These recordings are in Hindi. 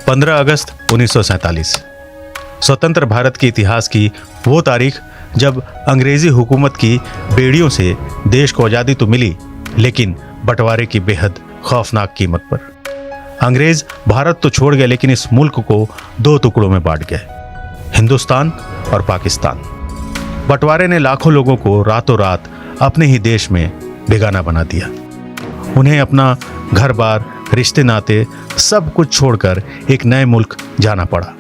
15 अगस्त 1947 स्वतंत्र भारत के इतिहास की वो तारीख जब अंग्रेजी हुकूमत की बेड़ियों से देश को आज़ादी तो मिली, लेकिन बंटवारे की बेहद खौफनाक कीमत पर। अंग्रेज भारत तो छोड़ गए, लेकिन इस मुल्क को दो टुकड़ों में बांट गए, हिंदुस्तान और पाकिस्तान। बंटवारे ने लाखों लोगों को रातों रात अपने ही देश में बेगाना बना दिया। उन्हें अपना घर बार, रिश्ते नाते सब कुछ छोड़कर एक नए मुल्क जाना पड़ा।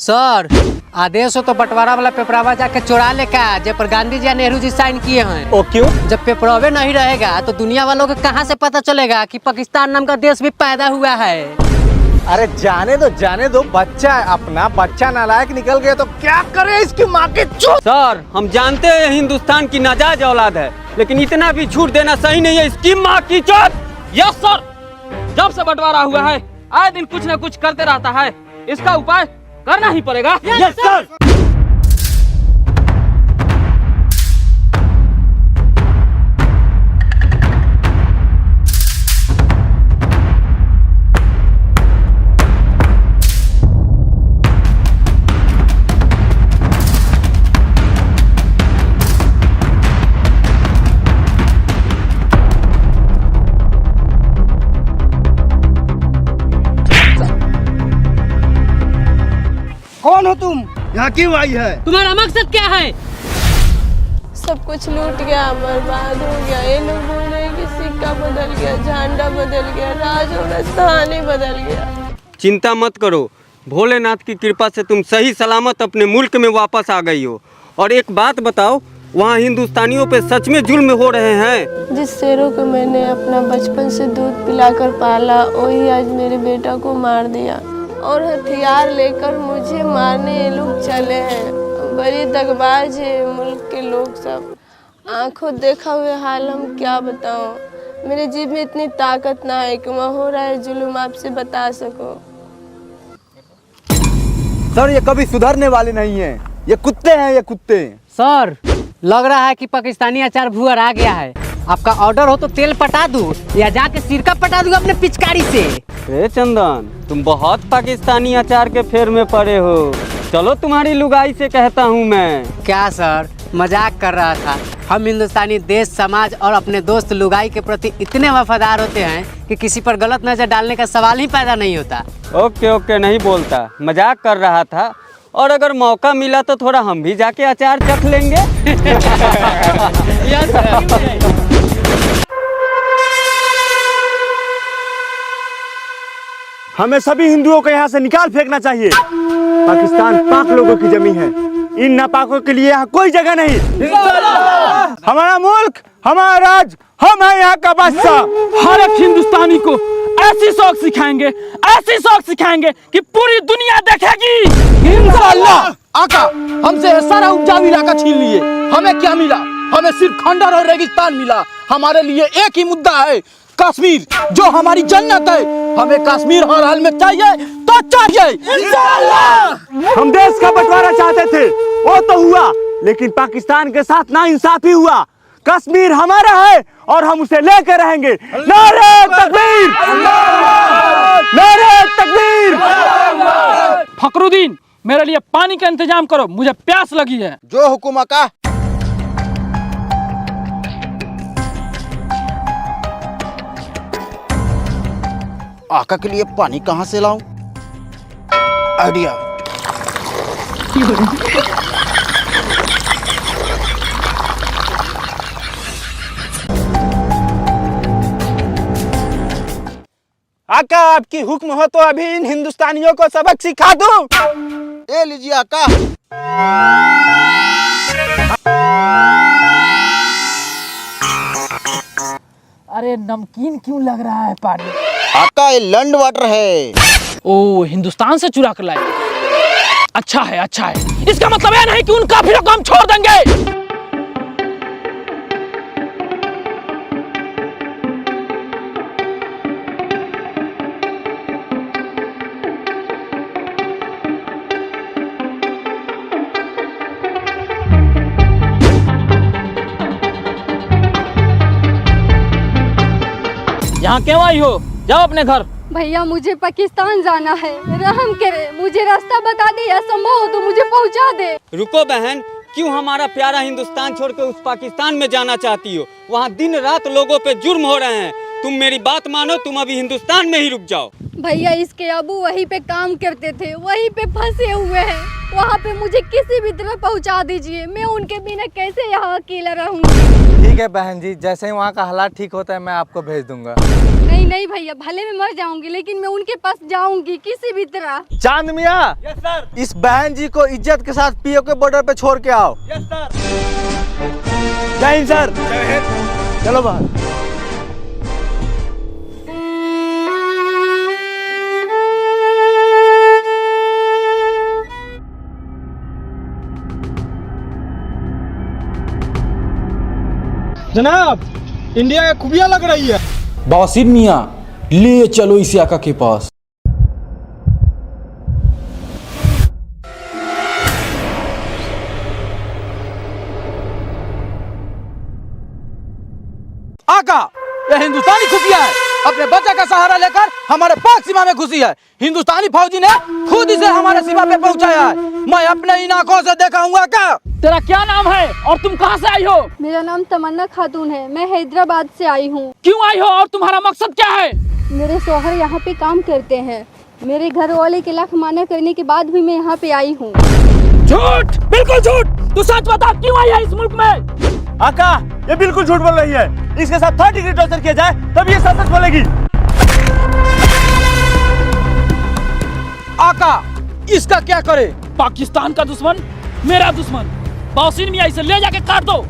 सर, आदेश हो तो बंटवारा वाला पेपरावा जाके चुरा ले का, जे पर गांधी जी या नेहरू जी साइन किए हैं। ओ क्यों? जब पेपरवे नहीं रहेगा तो दुनिया वालों को कहाँ से पता चलेगा कि पाकिस्तान नाम का देश भी पैदा हुआ है। अरे जाने दो, बच्चा है अपना, बच्चा नालायक निकल गया तो क्या करे इसकी माँ की चूत। सर, हम जानते हैं हिंदुस्तान की नाजायज औलाद है, लेकिन इतना भी छूट देना सही नहीं है इसकी माँ की चोट। यस सर, जब से बंटवारा हुआ है आए दिन कुछ न कुछ करते रहता है, इसका उपाय करना ही पड़ेगा। Yes sir. कौन हो तुम? यहाँ क्यों आई है? तुम्हारा मकसद क्या है? सब कुछ लूट गया, बर्बाद हो गया। ये लोग बोल रहे हैं कि सिक्का बदल गया, झंडा बदल गया, राज और राजधानी बदल गया। चिंता मत करो, भोलेनाथ की कृपा से तुम सही सलामत अपने मुल्क में वापस आ गई हो। और एक बात बताओ, वहाँ हिंदुस्तानियों पे सच में जुल्म हो रहे हैं? जिस शेरों को मैंने अपना बचपन से दूध पिलाकर पाला, वही आज मेरे बेटा को मार दिया और हथियार लेकर मुझे मारने ये लोग चले हैं। बड़ी दगबाज है मुल्क के लोग सब। आंखों देखा हुए हाल हम क्या बताऊं। मेरे जीभ में इतनी ताकत ना है कि वहाँ हो रहा है जुल्म आपसे बता सको। सर, ये कभी सुधरने वाले नहीं हैं। ये कुत्ते हैं, ये कुत्ते। सर, लग रहा है कि पाकिस्तानी अचार भुअर आ गया है। आपका ऑर्डर हो तो तेल पटा दूं या जाके सिरका पटा दूं अपने पिचकारी से। अरे चंदन, तुम बहुत पाकिस्तानी अचार के फेर में पड़े हो। चलो तुम्हारी लुगाई से कहता हूँ मैं। क्या सर, मजाक कर रहा था। हम हिंदुस्तानी देश, समाज और अपने दोस्त लुगाई के प्रति इतने वफादार होते हैं कि किसी पर गलत नजर डालने का सवाल ही पैदा नहीं होता। ओके, नहीं बोलता, मजाक कर रहा था। और अगर मौका मिला तो थोड़ा हम भी जाके अचार चख लेंगे। हमें सभी हिंदुओं को यहाँ से निकाल फेंकना चाहिए। पाकिस्तान पाक लोगों की जमीन है, इन नापाकों के लिए यहाँ कोई जगह नहीं। हमारा मुल्क, हमारा राज, हम हैं यहाँ का बादशाह। हर एक हिंदुस्तानी को ऐसी शौक सिखाएंगे कि पूरी दुनिया देखेगी। इंशाअल्लाह। आका, हमसे सारा उपजाऊ इलाका छीन लिए, हमें क्या मिला? हमें सिर्फ खंडर और रेगिस्तान मिला। हमारे लिए एक ही मुद्दा है, कश्मीर, जो हमारी जन्नत है। हमें कश्मीर हर हाल में चाहिए तो चाहिए। इंशाअल्लाह। हम देश का बंटवारा चाहते थे, वो तो हुआ, लेकिन पाकिस्तान के साथ नाइंसाफी हुआ। कश्मीर हमारा है और हम उसे लेकर रहेंगे। नारे तकबीर! नारे तकबीर! फखरुद्दीन, मेरे लिए पानी का इंतजाम करो, मुझे प्यास लगी है। जो हुकुम आका। आका के लिए पानी कहाँ से लाऊं? आइडिया। आका, आपकी हुक्म हो तो अभी इन हिंदुस्तानियों को सबक सिखा दूं। ए लीजिए आका। अरे नमकीन क्यों लग रहा है पानी? आका, ये लंड वाटर है। ओ, हिंदुस्तान से चुरा कर लाए। अच्छा है। इसका मतलब यह नहीं कि उन काफिरों को हम छोड़ देंगे। यहाँ क्यों आई हो? जाओ अपने घर। भैया मुझे पाकिस्तान जाना है, रहम करे, मुझे रास्ता बता दे, या संभव हो तो मुझे पहुंचा दे। रुको बहन, क्यों हमारा प्यारा हिंदुस्तान छोड़ के उस पाकिस्तान में जाना चाहती हो? वहाँ दिन रात लोगों पे जुर्म हो रहे हैं। तुम मेरी बात मानो, तुम अभी हिंदुस्तान में ही रुक जाओ। भैया इसके अबू वहीं पे काम करते थे, वहीं पे फंसे हुए हैं, वहाँ पे मुझे किसी भी तरह पहुँचा दीजिए। मैं उनके बिना कैसे यहाँ अकेला रहूँगी? ठीक है बहन जी, जैसे ही वहाँ का हालात ठीक होता है मैं आपको भेज दूंगा। नहीं नहीं भैया, भले मैं मर जाऊंगी लेकिन मैं उनके पास जाऊंगी किसी भी तरह। चांद मियाँ, इस बहन जी को इज्जत के साथ पीओ के बॉर्डर पे छोड़ के आओ। जय हिंद सर। चलो बाहर। जनाब, इंडिया की खूबियाँ लग रही है। बासिर मियाँ, ले चलो इसे आका के पास। आका, ये हिंदुस्तानी खुफिया है, अपने बच्चे का सहारा लेकर हमारे पाक सीमा में घुसी है। हिंदुस्तानी फौजी ने खुद इसे हमारे सीमा पे पहुंचाया है। मैं अपने इन आंखों से देखा हूँ। आका, तेरा क्या नाम है और तुम कहाँ से आई हो? मेरा नाम तमन्ना खातून है, मैं हैदराबाद से आई हूँ। क्यों आई हो और तुम्हारा मकसद क्या है? मेरे शौहर यहाँ पे काम करते हैं, मेरे घर वाले के लाख माना करने के बाद भी मैं यहाँ पे आई हूँ। झूठ, बिल्कुल झूठ। तू सच बता, क्यों आई है इस मुल्क में? आका, ये बिल्कुल झूठ बोल रही है। इसके साथ 3rd डिग्री टॉर्चर किया जाए तब ये सच बोलेगी। आका, इसका क्या करे? पाकिस्तान का दुश्मन मेरा दुश्मन। बासिर मियाँ, इसे ले जाके काट दो।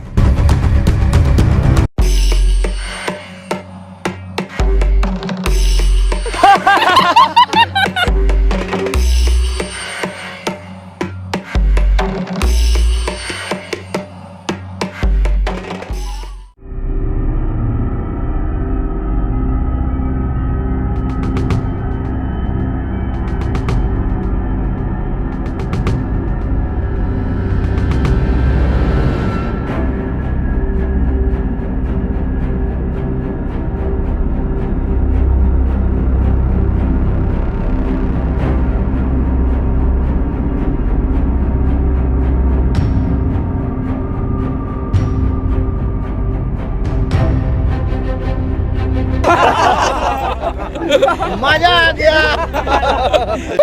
मजा आ गया।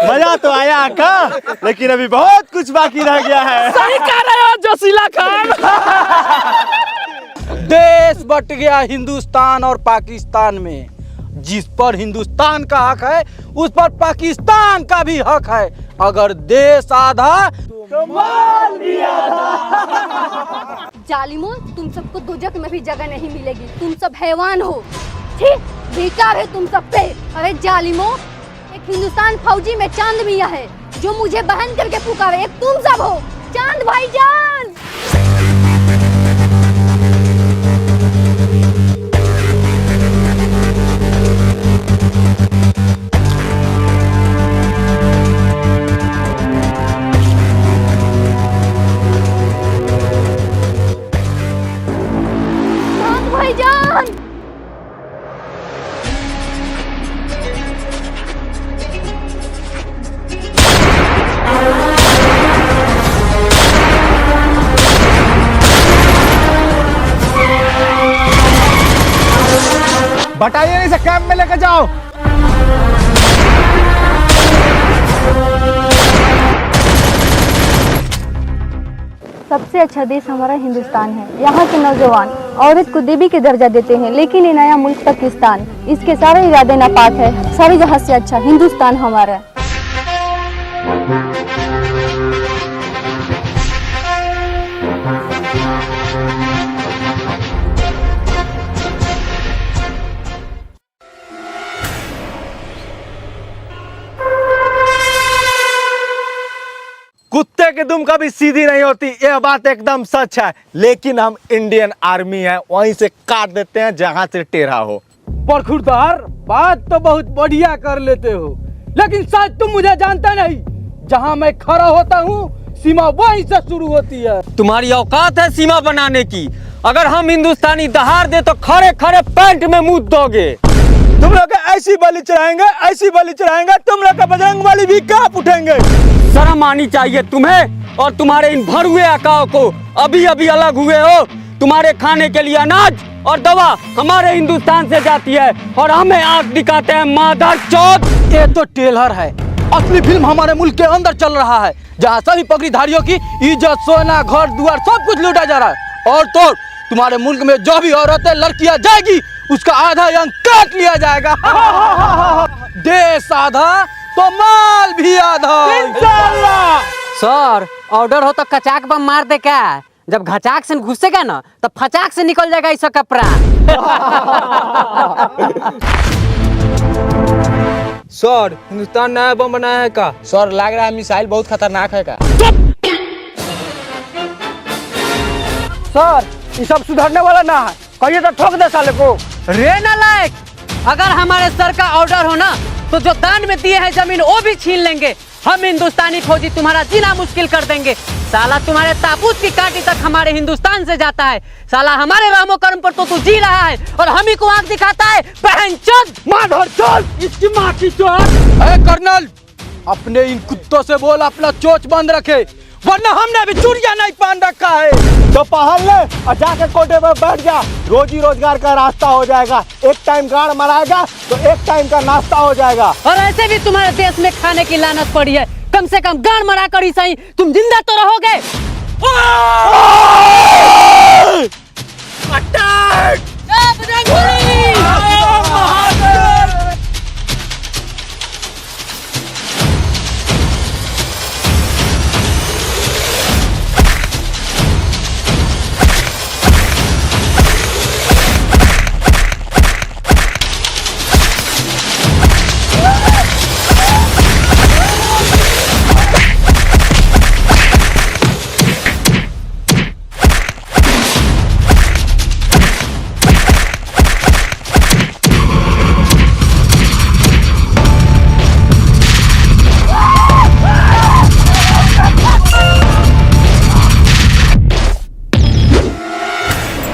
मजा तो आया आका, लेकिन अभी बहुत कुछ बाकी रह गया है। सही कह रहे हो जोशीला खान। देश बट गया हिंदुस्तान और पाकिस्तान में। जिस पर हिंदुस्तान का हक है उस पर पाकिस्तान का भी हक है। अगर देश आधा तो माल भी आधा। जालिमो, तुम सबको दोजख में भी जगह नहीं मिलेगी। तुम सब हैवान हो। ठीक, धिक्कार है तुम सब पे। अरे जालिमो, एक हिंदुस्तान फौजी में चांद मियाँ है जो मुझे बहन करके पुकारे। एक तुम सब हो, चांद भाईजान। चांद भाईजान। बटालियन इसे कैंप में लेकर जाओ। सबसे अच्छा देश हमारा हिंदुस्तान है। यहाँ के नौजवान औरत को देवी के दर्जा देते हैं, लेकिन ये नया मुल्क पाकिस्तान, इसके सारे इरादे नापाक है। सारी जगह से अच्छा हिंदुस्तान हमारा। कुत्ते की दुम कभी सीधी नहीं होती, यह बात एकदम सच है। लेकिन हम इंडियन आर्मी है, वहीं से काट देते हैं जहां से टेढ़ा हो। बरखुरदार, बात तो बहुत बढ़िया कर लेते हो, लेकिन शायद तुम मुझे जानते नहीं। जहां मैं खड़ा होता हूँ सीमा वहीं से शुरू होती है। तुम्हारी औकात है सीमा बनाने की? अगर हम हिंदुस्तानी दहाड़ दे तो खड़े खड़े पैंट में मुँह दोगे। तुम लोग का ऐसी बलि चढ़ाएंगे तुम लोग का बजरंगबली भी कांप उठेंगे। शर्म आनी चाहिए तुम्हें और तुम्हारे इन भर आकाओं को। अभी अभी अलग हुए हो। तुम्हारे खाने के लिए अनाज और दवा हमारे हिंदुस्तान से जाती है और हमें आंख दिखाते हैं मादर चौथ। ये तो टेलर है, असली फिल्म हमारे मुल्क के अंदर चल रहा है, जहाँ सभी पगड़ीधारियों की इज्जत, सोना, घर द्वार सब कुछ लूटा जा रहा है। और तो तुम्हारे मुल्क में जो भी औरतें लड़कियां जाएगी उसका आधा अंग काट लिया जाएगा। देश आधा तो माल भी आधा। सर ऑर्डर हो तो कचाक बम मार दे क्या? जब घचाक से घुसेगा ना तो फचाक से निकल जाएगा इसका कपड़ा। सर हिंदुस्तान नया बम बनाया है का? सर लग रहा है मिसाइल बहुत खतरनाक है का? सर ये सब सुधरने वाला ना है, कहिए तो ठोक दे साले को। रे नालायक, अगर हमारे सर का ऑर्डर हो ना तो जो दान में दिए हैं जमीन वो भी छीन लेंगे। हम हिंदुस्तानी फौजी तुम्हारा जीना मुश्किल कर देंगे। साला तुम्हारे ताबूत की काटी तक हमारे हिंदुस्तान से जाता है। साला हमारे रहमो कर्म पर तो तू जी रहा है और हम ही को आंख दिखाता है। बहनचोद माधर चोद, इसकी माँ की चोद। अरे कर्नल, अपने इन कुत्तों से बोल अपना चोच बंद रखे, वरना हमने भी चूड़िया नहीं पहन रखा है। तो पहन ले और जाके कोटे में बैठ जा, रोजी रोजगार का रास्ता हो जाएगा। एक टाइम गाड़ मराएगा तो एक टाइम का नाश्ता हो जाएगा। और ऐसे भी तुम्हारे देश में खाने की लानत पड़ी है, कम से कम गाड़ मरा कर ही सही तुम जिंदा तो रहोगे।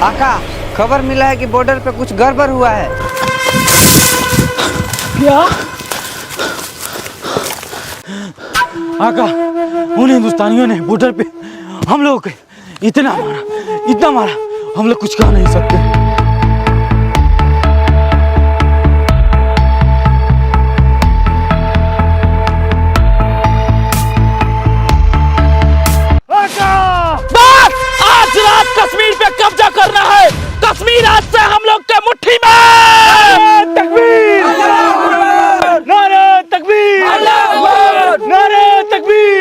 आका खबर मिला है कि बॉर्डर पे कुछ गड़बड़ हुआ है। क्या? आका, उन हिंदुस्तानियों ने बॉर्डर पे हम लोग इतना मारा, हम लोग कुछ कह नहीं सकते। आज रात कश्मीर पे कब्जा करना है। कश्मीर आज से हम लोग के मुट्ठी में। तकबीर! नारे तकबीर! नारे तकबीर!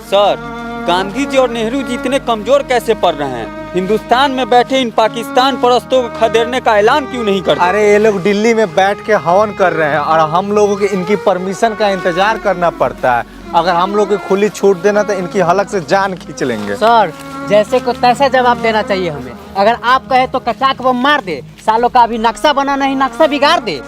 सर गांधी जी और नेहरू जी इतने कमजोर कैसे पड़ रहे हैं? हिंदुस्तान में बैठे इन पाकिस्तान परस्तों को खदेड़ने का ऐलान क्यों नहीं करते? अरे ये लोग दिल्ली में बैठ के हवन कर रहे हैं और हम लोगों के इनकी परमिशन का इंतजार करना पड़ता है। अगर हम लोग को खुली छूट देना तो इनकी हलक से जान खींच लेंगे। सर जैसे को तैसा जवाब देना चाहिए हमें। अगर आप कहे तो कचाक बम मार दे, सालों का अभी नक्शा बना नहीं नक्शा बिगाड़ दे।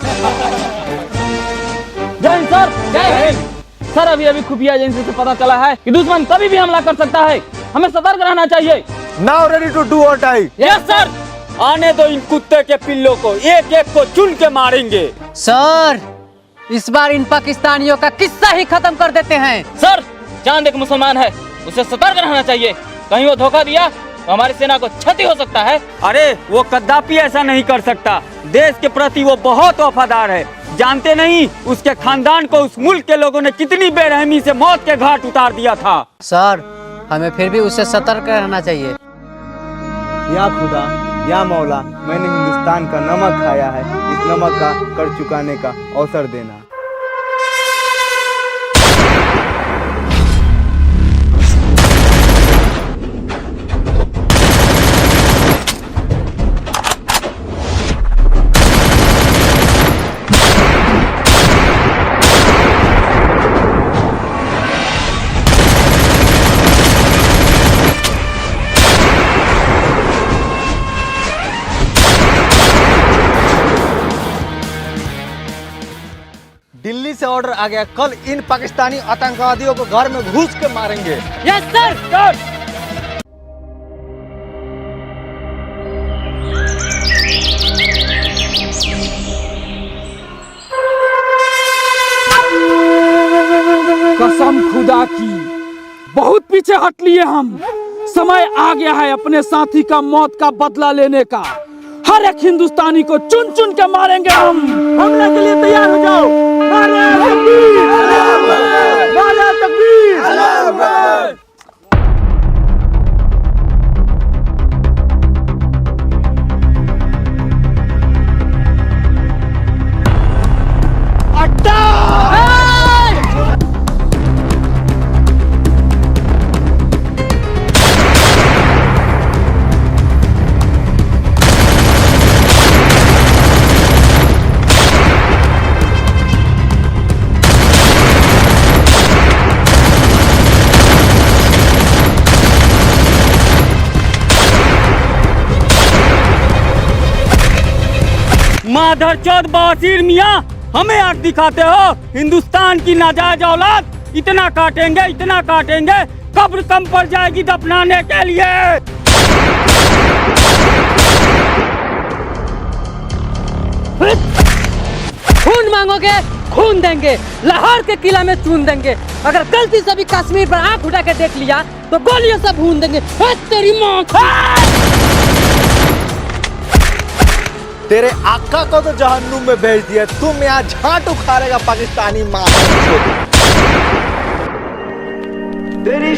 जय हिंद सर। जय हिंद सर। अभी खुफिया एजेंसी से पता चला है कि दुश्मन कभी भी हमला कर सकता है, हमें सतर्क रहना चाहिए। नाउ रेडी टू डू और डाई। Yes sir. आने दो इन कुत्ते के पिल्लों को, एक एक को चुन के मारेंगे। सर इस बार इन पाकिस्तानियों का किस्सा ही खत्म कर देते हैं। सर चांद एक मुसलमान है, उसे सतर्क रहना चाहिए। कहीं वो धोखा दिया तो हमारी सेना को क्षति हो सकता है। अरे वो कदापि ऐसा नहीं कर सकता। देश के प्रति वो बहुत वफादार है। जानते नहीं उसके खानदान को उस मुल्क के लोगों ने कितनी बेरहमी से मौत के घाट उतार दिया था। सर, हमें फिर भी उससे सतर्क रहना चाहिए। या खुदा, या मौला, मैंने हिंदुस्तान का नमक खाया है, इस नमक का कर चुकाने का अवसर देना। दिल्ली से ऑर्डर आ गया, कल इन पाकिस्तानी आतंकवादियों को घर में घुस के मारेंगे। Yes sir. कसम खुदा की, बहुत पीछे हट लिए हम। समय आ गया है अपने साथी का मौत का बदला लेने का। हर एक हिंदुस्तानी को चुन चुन के मारेंगे हम। हमले के लिए तैयार हो जाओ। नारे तकबीर! नारे तकबीर! माधर चौथ बासीर मियाँ, हमें आग दिखाते हो। हिंदुस्तान की नाजायज औलाद, इतना काटेंगे, कब्र कम पड़ जाएगी दफनाने के लिए। खून मांगोगे, खून देंगे। लाहौर के किला में चून देंगे। अगर गलती से भी कश्मीर पर आंख उठा के देख लिया तो गोलियों से भून देंगे। तेरी माँ तेरे आका को तो जहन्नुम में भेज दिया, तुम यहाँ झाट उखाड़ेगा पाकिस्तानी माँ। तेरी